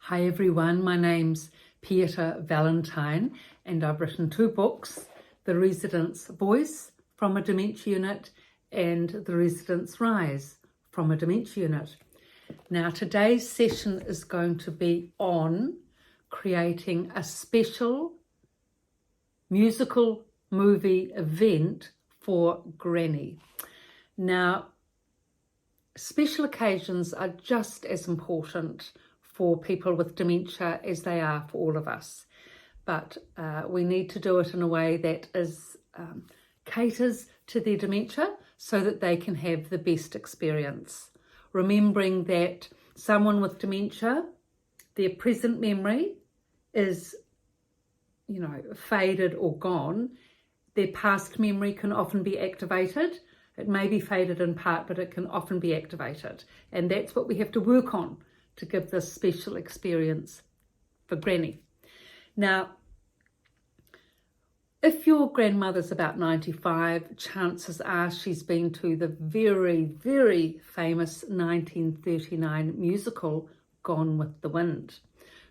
Hi everyone, my name's Pieta Valentine and I've written 2 books, The Resident's Voice from a Dementia Unit and The Resident's Rise from a Dementia Unit. Now today's session is going to be on creating a special musical movie event for Granny. Now, special occasions are just as important for people with dementia as they are for all of us. But we need to do it in a way that caters to their dementia so that they can have the best experience. Remembering that someone with dementia, their present memory is, faded or gone. Their past memory can often be activated. It may be faded in part, but it can often be activated. And that's what we have to work on to give this special experience for Granny. Now, if your grandmother's about 95, chances are she's been to the very, very famous 1939 musical Gone with the Wind.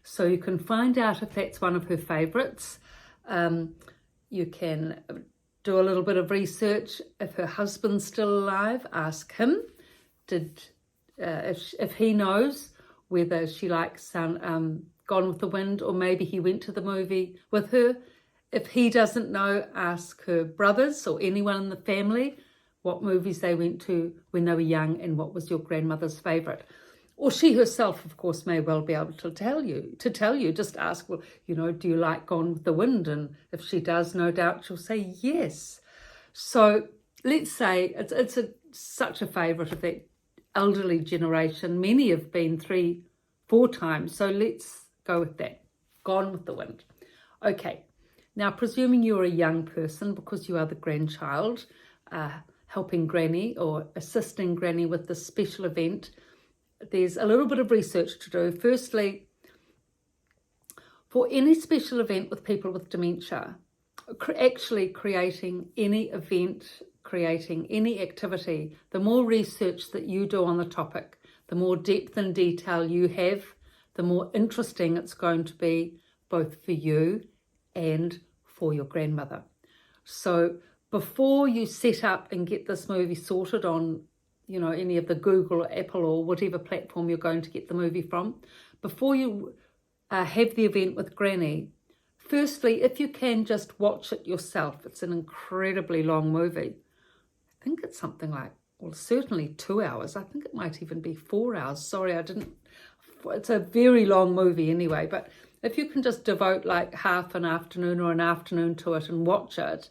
So you can find out if that's one of her favourites. You can do a little bit of research. If her husband's still alive, ask him if he knows whether she likes Gone with the Wind, or maybe he went to the movie with her. If he doesn't know, ask her brothers or anyone in the family what movies they went to when they were young and what was your grandmother's favourite. Or she herself, of course, may well be able to tell you. Just ask, well, do you like Gone with the Wind? And if she does, no doubt she'll say yes. So let's say it's such a favourite of that elderly generation. Many have been 3-4 times, so let's go with that. Gone with the Wind. Okay, now presuming you're a young person because you are the grandchild, helping Granny or assisting Granny with this special event, there's a little bit of research to do. Firstly, for any special event with people with dementia, actually creating any event, creating any activity, the more research that you do on the topic, the more depth and detail you have, the more interesting it's going to be both for you and for your grandmother. So before you set up and get this movie sorted on, any of the Google or Apple or whatever platform you're going to get the movie from, before you have the event with Granny, firstly, if you can, just watch it yourself. It's an incredibly long movie. I think it's something like, certainly 2 hours. I think it might even be 4 hours. Sorry, it's a very long movie anyway, but if you can just devote like half an afternoon or an afternoon to it and watch it,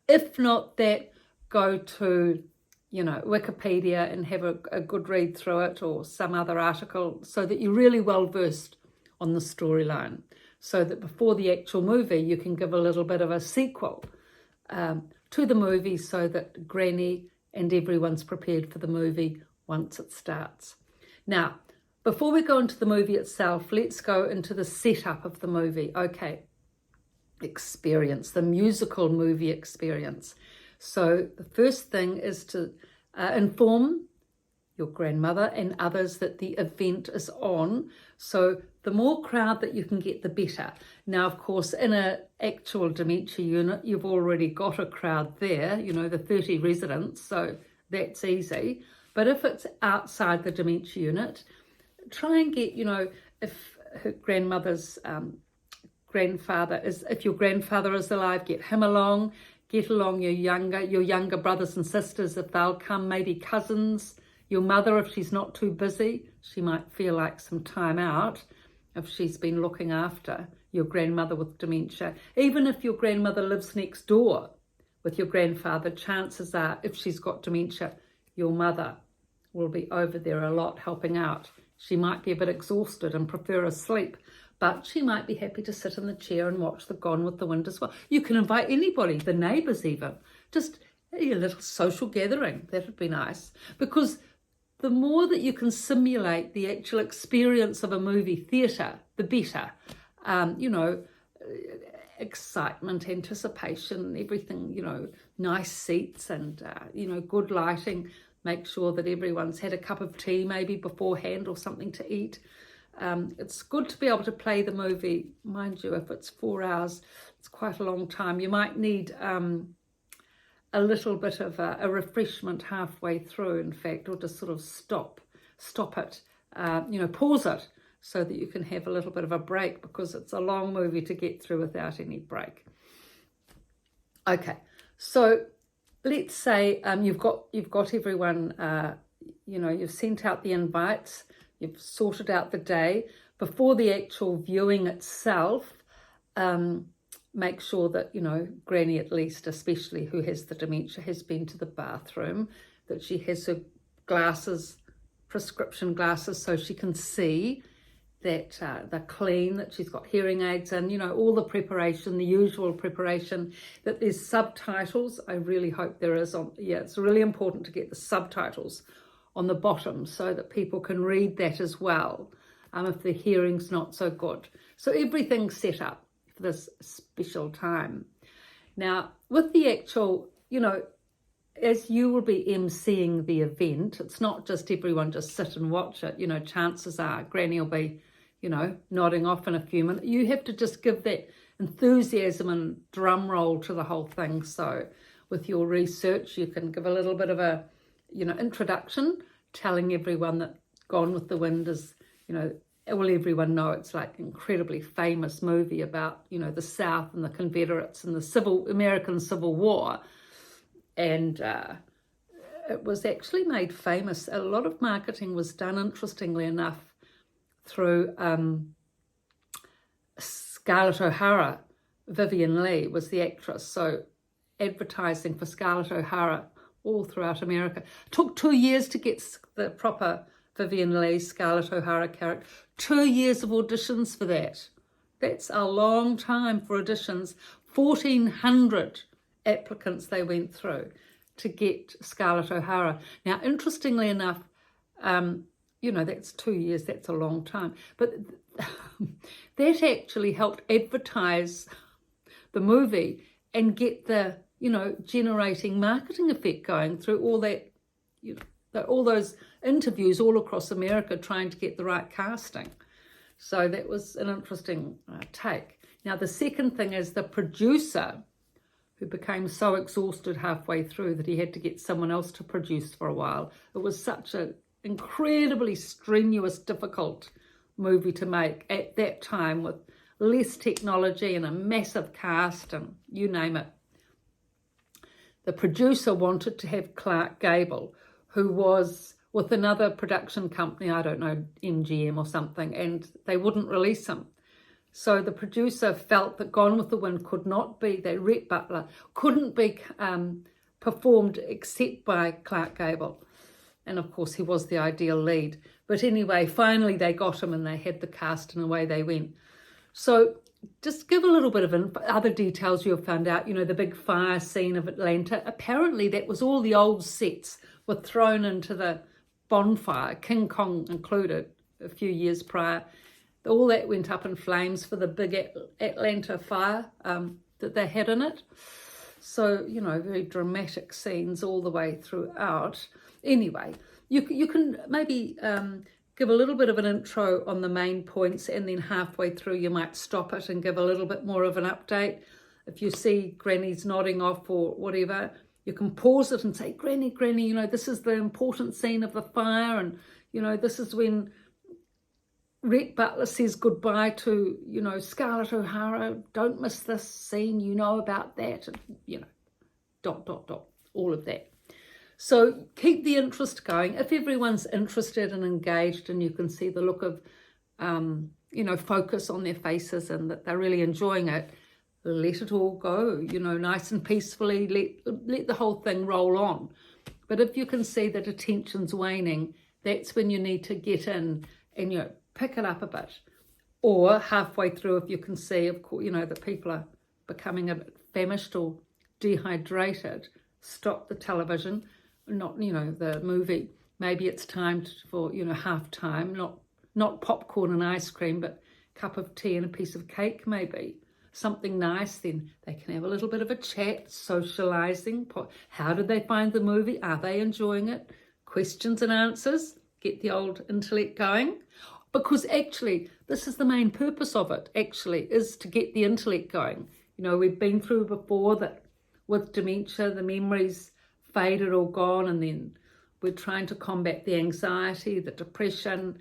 if not that, go to, Wikipedia and have a good read through it or some other article so that you're really well versed on the storyline, so that before the actual movie you can give a little bit of a sequel to the movie so that Granny and everyone's prepared for the movie once it starts. Now, before we go into the movie itself, let's go into the setup of the movie. Okay, experience, the musical movie experience. So the first thing is to inform your grandmother and others that the event is on. So the more crowd that you can get, the better. Now, of course, in an actual dementia unit, you've already got a crowd there, the 30 residents, so that's easy. But if it's outside the dementia unit, try and get, if her grandmother's grandfather is, if your grandfather is alive, get him along. Get along your younger brothers and sisters if they'll come, maybe cousins. Your mother, if she's not too busy, she might feel like some time out if she's been looking after your grandmother with dementia. Even if your grandmother lives next door with your grandfather, chances are, if she's got dementia, your mother will be over there a lot helping out. She might be a bit exhausted and prefer a sleep, but she might be happy to sit in the chair and watch the Gone with the Wind as well. You can invite anybody, the neighbours even. Just a little social gathering. That would be nice. Because the more that you can simulate the actual experience of a movie theatre, the better. Excitement, anticipation, everything, nice seats and, good lighting. Make sure that everyone's had a cup of tea maybe beforehand or something to eat. It's good to be able to play the movie. Mind you, if it's 4 hours, it's quite a long time. You might need a little bit of a refreshment halfway through, in fact, or just sort of stop it, pause it, so that you can have a little bit of a break, because it's a long movie to get through without any break. Okay, so let's say you've got everyone, you've sent out the invites, you've sorted out the day. Before the actual viewing itself, make sure that, Granny, at least, especially who has the dementia, has been to the bathroom, that she has her glasses, prescription glasses, so she can see, that they're clean, that she's got hearing aids, and all the preparation, the usual preparation, that there's subtitles. I really hope there is. It's really important to get the subtitles on the bottom so that people can read that as well, if the hearing's not so good. So everything's set up for this special time. Now, with the actual, as you will be emceeing the event, it's not just everyone just sit and watch it. Chances are Granny will be, nodding off in a few minutes. You have to just give that enthusiasm and drum roll to the whole thing. So with your research, you can give a little bit of a, introduction, telling everyone that Gone with the Wind is, will everyone know it's like incredibly famous movie about, the South and the Confederates and the American Civil War. And it was actually made famous. A lot of marketing was done, interestingly enough, through Scarlett O'Hara. Vivian Leigh was the actress. So advertising for Scarlett O'Hara all throughout America. It took 2 years to get the proper Vivian Leigh, Scarlett O'Hara character. 2 years of auditions for that. That's a long time for auditions. 1,400 applicants they went through to get Scarlett O'Hara. Now, interestingly enough, that's 2 years, that's a long time. But that actually helped advertise the movie and get the, generating marketing effect going through all that, all those interviews all across America trying to get the right casting. So that was an interesting take. Now, the second thing is the producer, who became so exhausted halfway through that he had to get someone else to produce for a while. It was such an incredibly strenuous, difficult movie to make at that time, with less technology and a massive cast and you name it. The producer wanted to have Clark Gable, who was with another production company, I don't know, MGM or something, and they wouldn't release him. So the producer felt that Gone with the Wind could not be, that Rhett Butler couldn't be performed except by Clark Gable. And of course, he was the ideal lead. But anyway, finally they got him and they had the cast and away they went. So just give a little bit of other details you've found out. The big fire scene of Atlanta. Apparently that was all the old sets were thrown into the bonfire, King Kong included, a few years prior. All that went up in flames for the big Atlanta fire that they had in it. So, very dramatic scenes all the way throughout. Anyway, you can maybe give a little bit of an intro on the main points, and then halfway through you might stop it and give a little bit more of an update. If you see Granny's nodding off or whatever, you can pause it and say, Granny, this is the important scene of the fire, and, this is when Rhett Butler says goodbye to, Scarlett O'Hara. Don't miss this scene, about that, and, all of that. So keep the interest going. If everyone's interested and engaged and you can see the look of, focus on their faces and that they're really enjoying it, let it all go, nice and peacefully, let the whole thing roll on. But if you can see that attention's waning, that's when you need to get in and, pick it up a bit. Or halfway through, if you can see, of course, that people are becoming a bit famished or dehydrated, stop the television, not, the movie. Maybe it's time for, half time, not popcorn and ice cream, but a cup of tea and a piece of cake, maybe. Something nice, then they can have a little bit of a chat, socializing. How did they find the movie? Are they enjoying it? Questions and answers. Get the old intellect going. because actually this is the main purpose of it, actually, is to get the intellect going. You know, we've been through before that with dementia, the memories faded or gone, and then we're trying to combat the anxiety, the depression,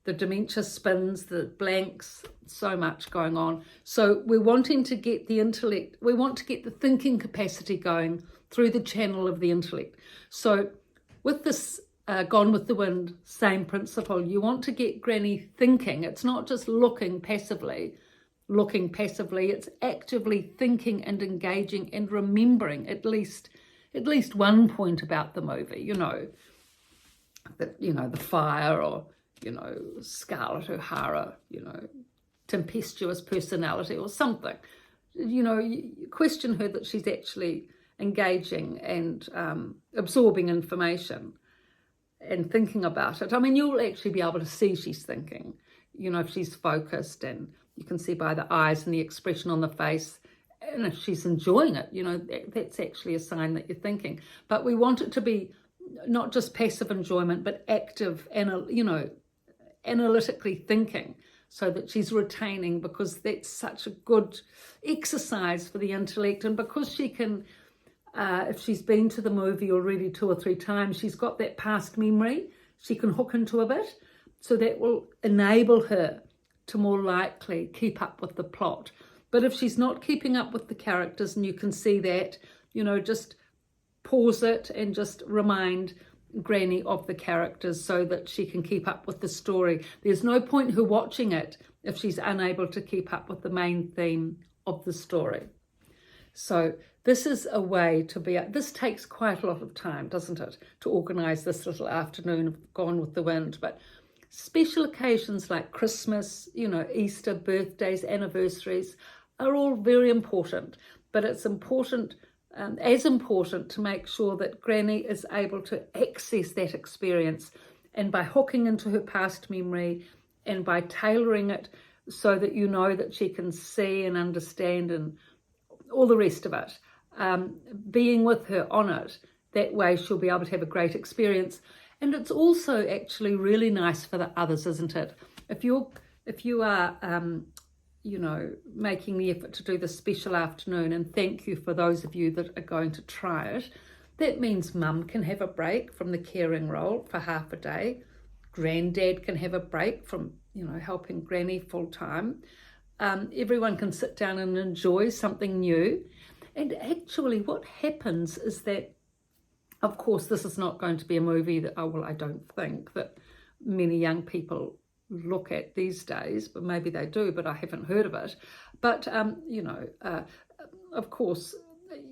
the dementia spins, the blanks, so much going on. So we're wanting to get the intellect, we want to get the thinking capacity going through the channel of the intellect. So with this Gone with the Wind, same principle. You want to get Granny thinking. It's not just looking passively, it's actively thinking and engaging and remembering at least one point about the movie, you know, that, you know, the fire, or, you know, Scarlett O'Hara, you know, tempestuous personality or something. You know, you question her that she's actually engaging and absorbing information and thinking about it. I mean, you'll actually be able to see she's thinking, you know, if she's focused, and you can see by the eyes and the expression on the face, and if she's enjoying it, you know, that's actually a sign that you're thinking. But we want it to be not just passive enjoyment, but active, and, you know, analytically thinking, so that she's retaining, because that's such a good exercise for the intellect. And because she can, if she's been to the movie already 2 or 3 times, she's got that past memory, she can hook into a bit, so that will enable her to more likely keep up with the plot. But if she's not keeping up with the characters, and you can see that, you know, just pause it and just remind Granny of the characters so that she can keep up with the story. There's no point in her watching it if she's unable to keep up with the main theme of the story. So this is a way to be, this takes quite a lot of time, doesn't it, to organise this little afternoon of Gone with the Wind. But special occasions like Christmas, you know, Easter, birthdays, anniversaries are all very important. But it's important, as important, to make sure that Granny is able to access that experience, and by hooking into her past memory and by tailoring it so that you know that she can see and understand and all the rest of it, being with her on it, that way she'll be able to have a great experience. And it's also actually really nice for the others, isn't it? If you are you know, making the effort to do this special afternoon, and thank you for those of you that are going to try it, that means Mum can have a break from the caring role for half a day. Granddad can have a break from, you know, helping Granny full time. Everyone can sit down and enjoy something new. And actually what happens is that, of course, this is not going to be a movie that, I don't think that many young people look at these days, but maybe they do, but I haven't heard of it. But, you know, of course,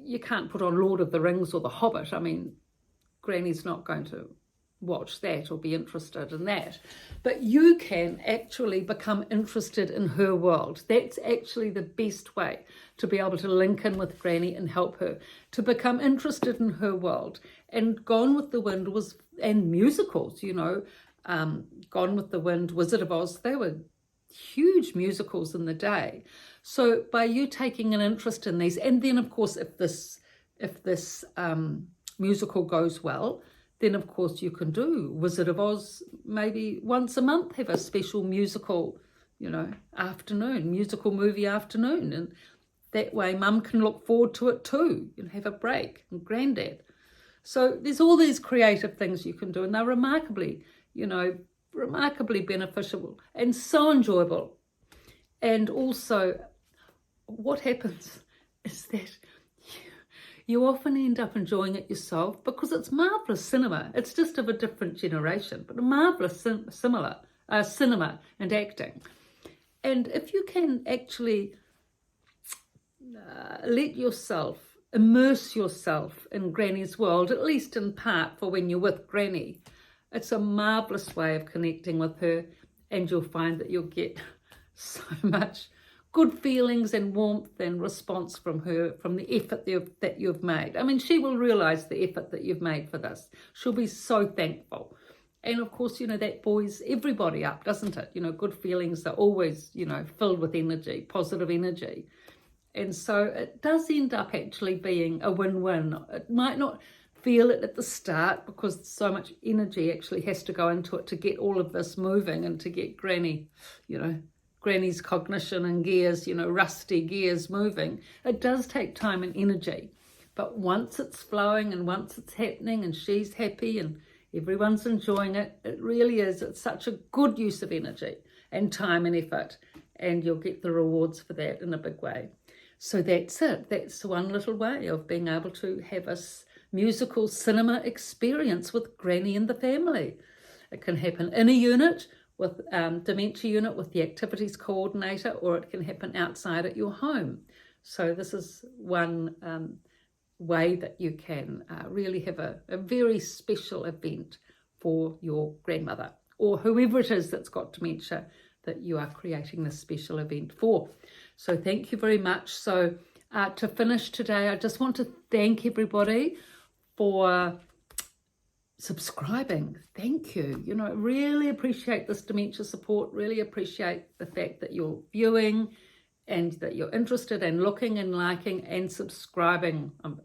you can't put on Lord of the Rings or The Hobbit. I mean, Granny's not going to watch that or be interested in that. But you can actually become interested in her world. That's actually the best way to be able to link in with Granny and help her to become interested in her world. And Gone with the Wind was, and musicals, you know, Gone with the Wind, Wizard of Oz, they were huge musicals in the day. So by you taking an interest in these, and then of course if this musical goes well, then of course you can do Wizard of Oz maybe once a month, have a special musical, you know, afternoon, musical movie afternoon, and that way Mum can look forward to it too, and have a break, and Granddad. So there's all these creative things you can do, and they're remarkably, you know, remarkably beneficial and so enjoyable. And also what happens is that you often end up enjoying it yourself, because it's marvellous cinema. It's just of a different generation, but a marvellous cinema and acting. And if you can actually let yourself, immerse yourself in Granny's world, at least in part for when you're with Granny, it's a marvellous way of connecting with her, and you'll find that you'll get so much good feelings and warmth and response from her, from the effort that you've made. I mean, she will realise the effort that you've made for this. She'll be so thankful. And of course, you know, that buoys everybody up, doesn't it? You know, good feelings are always, you know, filled with energy, positive energy. And so it does end up actually being a win-win. It might not feel it at the start because so much energy actually has to go into it to get all of this moving and to get Granny's cognition and gears, rusty gears moving. It does take time and energy. But once it's flowing and once it's happening and she's happy and everyone's enjoying it, it really is. It's such a good use of energy and time and effort, and you'll get the rewards for that in a big way. So that's it. That's one little way of being able to have a musical cinema experience with Granny and the family. It can happen in a unit with dementia unit with the activities coordinator, or it can happen outside at your home. So this is one way that you can really have a very special event for your grandmother or whoever it is that's got dementia that you are creating this special event for. So thank you very much. So to finish today, I just want to thank everybody for subscribing. Thank you. I really appreciate this dementia support, really appreciate the fact that you're viewing and that you're interested and looking and liking and subscribing. I'm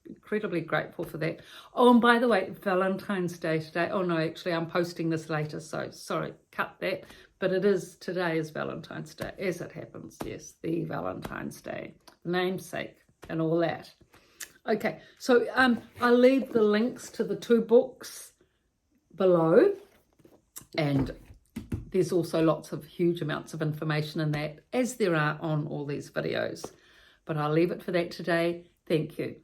incredibly grateful for that. Oh, and by the way, Valentine's Day today. Oh no, actually I'm posting this later, so sorry, cut that. But today is Valentine's Day, as it happens. Yes, the Valentine's Day, namesake and all that. Okay, so I'll leave the links to the 2 books below, and there's also lots of huge amounts of information in that, as there are on all these videos. But I'll leave it for that today. Thank you.